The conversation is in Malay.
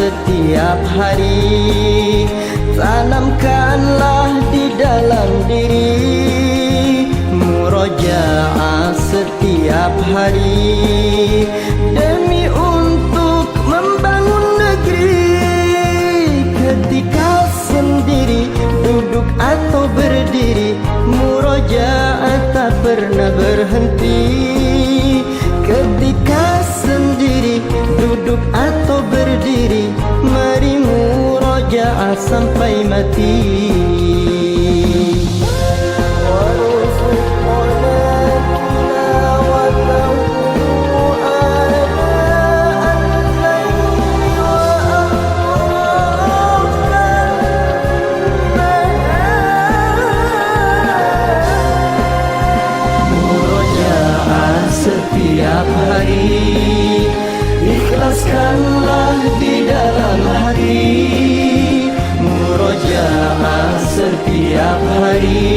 setiap hari. Tanamkanlah di dalam diri murojaah setiap hari, demi untuk membangun negeri. Ketika sendiri, duduk atau berdiri, murojaah tak pernah berhenti. Ketika sendiri, duduk atau berdiri, mari murojaah sampai mati. Setiap hari, ikhlaskanlah di dalam hati, murojaah setiap hari.